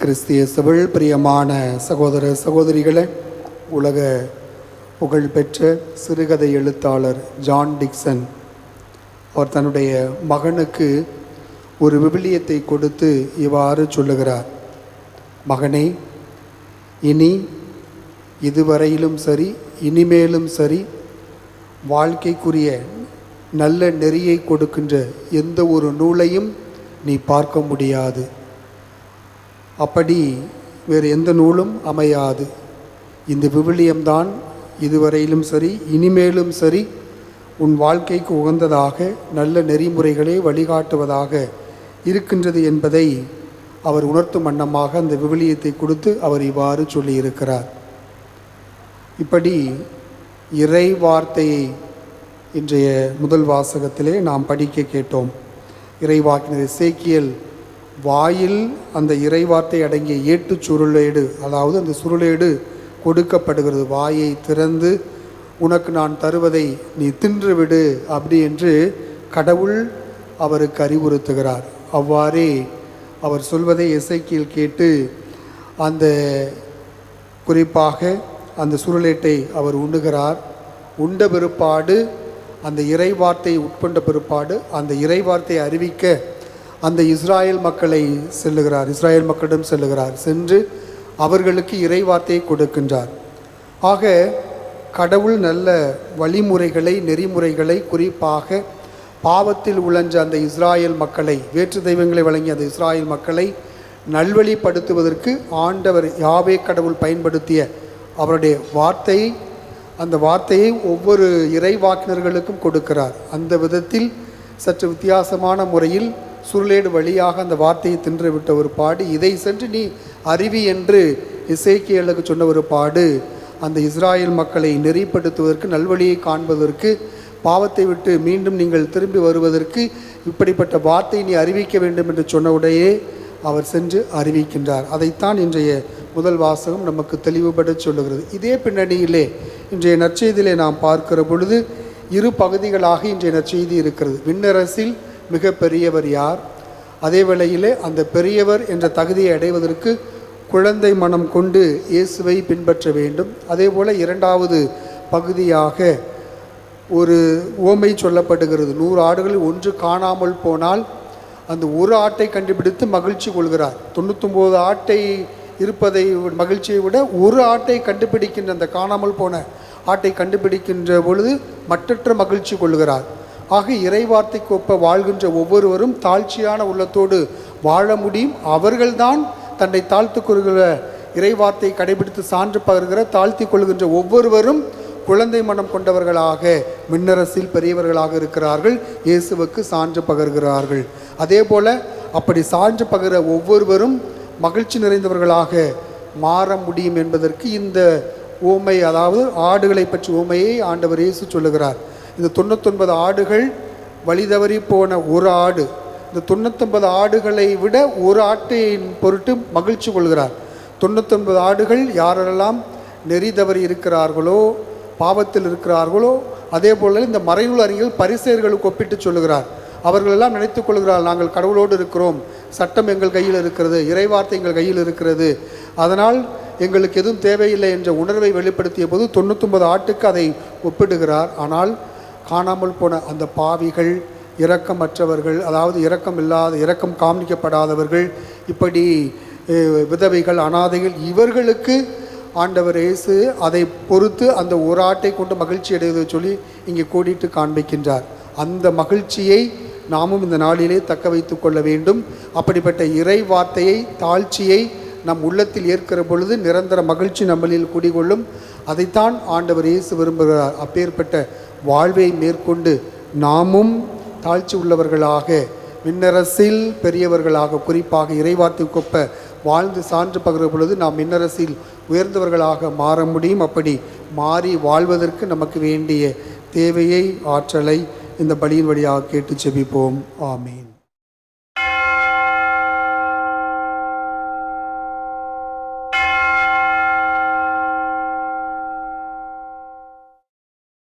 கிறிஸ்தியேசுவில் பிரியமான சகோதர சகோதரிகளே, உலக புகழ்பெற்ற சிறுகதை எழுத்தாளர் ஜான் டிக்சன் அவர் தன்னுடைய மகனுக்கு ஒரு விவிலியத்தை கொடுத்து இவ்வாறு சொல்லுகிறார். மகனே, இனி இதுவரையிலும் சரி இனிமேலும் சரி வாழ்க்கைக்குரிய நல்ல நெறியை கொடுக்கின்ற எந்த ஒரு நூலையும் நீ பார்க்க முடியாது. அப்படி வேறு எந்த நூலும் அமையாது. இந்த விவிலியம்தான் இதுவரையிலும் சரி இனிமேலும் சரி உன் வாழ்க்கைக்கு உகந்ததாக நல்ல நெறிமுறைகளை வழிகாட்டுவதாக இருக்கின்றது என்பதை அவர் உணர்த்தும் வண்ணமாக அந்த விவிலியத்தை கொடுத்து அவர் இவ்வாறு சொல்லியிருக்கிறார். இப்படி இறை வார்த்தையை இன்றைய முதல் வாசகத்திலே நாம் படிக்க கேட்டோம். இறைவாக்கினர் எசேக்கியேல் வாயில் அந்த இறைவார்த்தை அடங்கிய ஏட்டு சுருளேடு, அதாவது அந்த சுருளேடு கொடுக்கப்படுகிறது. வாயை திறந்து உனக்கு நான் தருவதை நீ தின்றுவிடு அப்படி என்று கடவுள் அவருக்கு அறிவுறுத்துகிறார். அவ்வாறே அவர் சொல்வதை எசேக்கியேல் கேட்டு அந்த குறிப்பாக அந்த சுருளேட்டை அவர் உண்ணுகிறார். உண்ட பிற்பாடு அந்த இறைவார்த்தை உட்கொண்ட பிற்பாடு அந்த இறைவார்த்தை அறிவிக்க அந்த இஸ்ராயேல் மக்களிடம் செல்லுகிறார். சென்று அவர்களுக்கு இறைவார்த்தையை கொடுக்கின்றார். ஆக கடவுள் நல்ல வழிமுறைகளை நெறிமுறைகளை குறிப்பாக பாவத்தில் உழன்ற அந்த இஸ்ராயேல் மக்களை, வேற்று தெய்வங்களை வழங்கிய அந்த இஸ்ராயேல் மக்களை நல்வழிப்படுத்துவதற்கு ஆண்டவர் யாவே கடவுள் பயன்படுத்திய அவருடைய வார்த்தையை, அந்த வார்த்தையை ஒவ்வொரு இறைவாக்கினர்களுக்கும் கொடுக்கிறார். அந்த விதத்தில் சற்று வித்தியாசமான முறையில் சுருளேடு வழியாக அந்த வார்த்தையை தின்றுவிட்ட ஒரு பாடு, இதை சென்று நீ அறிவி என்று எசேக்கியேலுக்கு சொன்ன ஒரு பாடு, அந்த இஸ்ராயேல் மக்களை நெறிப்படுத்துவதற்கு, நல்வழியை காண்பதற்கு, பாவத்தை விட்டு மீண்டும் நீங்கள் திரும்பி வருவதற்கு இப்படிப்பட்ட வார்த்தையை நீ அறிவிக்க வேண்டும் என்று சொன்னவுடையே அவர் சென்று அறிவிக்கின்றார். அதைத்தான் இன்றைய முதல் வாசகம் நமக்கு தெளிவுபட சொல்லுகிறது. இதே பின்னணியிலே இன்றைய நற்செய்தியிலே நாம் பார்க்கிற பொழுது இரு பகுதிகளாக இன்றைய நற்செய்தி இருக்கிறது. விண்ணரசில் மிக பெரியவர் யார்? அதே வேளையிலே அந்த பெரியவர் என்ற தகுதியை அடைவதற்கு குழந்தை மனம் கொண்டு இயேசுவை பின்பற்ற வேண்டும். அதே போல் இரண்டாவது பகுதியாக ஒரு உவமை சொல்லப்படுகிறது. 100 ஆடுகளில் ஒன்று காணாமல் போனால் அந்த ஒரு ஆட்டை கண்டுபிடித்து மகிழ்ச்சி கொள்கிறார். 99 ஆட்டை இருப்பதை மகிழ்ச்சியை விட ஒரு ஆட்டை கண்டுபிடிக்கின்ற, அந்த காணாமல் போன ஆட்டை கண்டுபிடிக்கின்ற பொழுது மற்றற்ற மகிழ்ச்சி கொள்கிறார். ஆக இறைவார்த்தைக்கு ஒப்ப வாழ்கின்ற ஒவ்வொருவரும் தாழ்ச்சியான உள்ளத்தோடு வாழ முடியும். அவர்கள்தான் தன்னை தாழ்த்து கொள்கிற, இறைவார்த்தையை கடைபிடித்து சான்று பகர்கிற, தாழ்த்தி கொள்கின்ற ஒவ்வொருவரும் குழந்தை மனம் கொண்டவர்களாக மின்னரசில் பெரியவர்களாக இருக்கிறார்கள், இயேசுவுக்கு சான்று பகர்கிறார்கள். அதே போல அப்படி சான்று பகர ஒவ்வொருவரும் மகிழ்ச்சி நிறைந்தவர்களாக மாற முடியும் என்பதற்கு இந்த ஊமை, அதாவது ஆடுகளை பற்றி ஊமையை ஆண்டவர் இயேசு சொல்லுகிறார். இந்த 99 ஆடுகள் வழிதவறி போன ஒரு ஆடு, இந்த 99 ஆடுகளை விட ஒரு ஆட்டின் பொருட்டு மகிழ்ச்சி கொள்கிறார். 99 ஆடுகள் யாரெல்லாம் நெறி தவறி இருக்கிறார்களோ, பாவத்தில் இருக்கிறார்களோ, அதே போல இந்த மறைநூல் அறிஞர்கள் பரிசேயர்களுக்கு ஒப்பிட்டு சொல்லுகிறார். அவர்களெல்லாம் நினைத்துக் கொள்கிறார், நாங்கள் கடவுளோடு இருக்கிறோம், சட்டம் எங்கள் கையில் இருக்கிறது, இறைவார்த்தை எங்கள் கையில் இருக்கிறது, அதனால் எங்களுக்கு எதுவும் தேவையில்லை என்ற உணர்வை வெளிப்படுத்திய போது 99 ஆட்டுக்கு அதை ஒப்பிடுகிறார். ஆனால் காணாமல் போன அந்த பாவிகள், இரக்கமற்றவர்கள், அதாவது இரக்கம் காண்பிக்கப்படாதவர்கள், இப்படி விதவைகள், அனாதைகள், இவர்களுக்கு ஆண்டவர் இயேசு அதை பொறுத்து அந்த ஒரு ஆட்டை கொண்டு மகிழ்ச்சி அடைவதை சொல்லி இங்கே கோடிட்டு காண்பிக்கின்றார். அந்த மகிழ்ச்சியை நாமும் இந்த நாளிலே தக்க வைத்து கொள்ள வேண்டும். அப்படிப்பட்ட இறை வார்த்தையை, தாழ்ச்சியை நம் உள்ளத்தில் ஏற்கிற பொழுது நிரந்தர மகிழ்ச்சி நம்மளில் குடிகொள்ளும். அதைத்தான் ஆண்டவர் இயேசு விரும்புகிறார். அப்பேற்பட்ட வாழ்வை மேற்கொண்டு நாமும் தாழ்ச்சி உள்ளவர்களாக, மின்னரசில் பெரியவர்களாக, குறிப்பாக இறைவார்த்தை கொப்ப வாழ்ந்து சான்று பகிர பொழுது நாம் மின்னரசில் உயர்ந்தவர்களாக மாற முடியும். அப்படி மாறி வாழ்வதற்கு நமக்கு வேண்டிய தேவையை, ஆற்றலை இந்த பலியின் வழியாக கேட்டு செபிப்போம். ஆமீன்.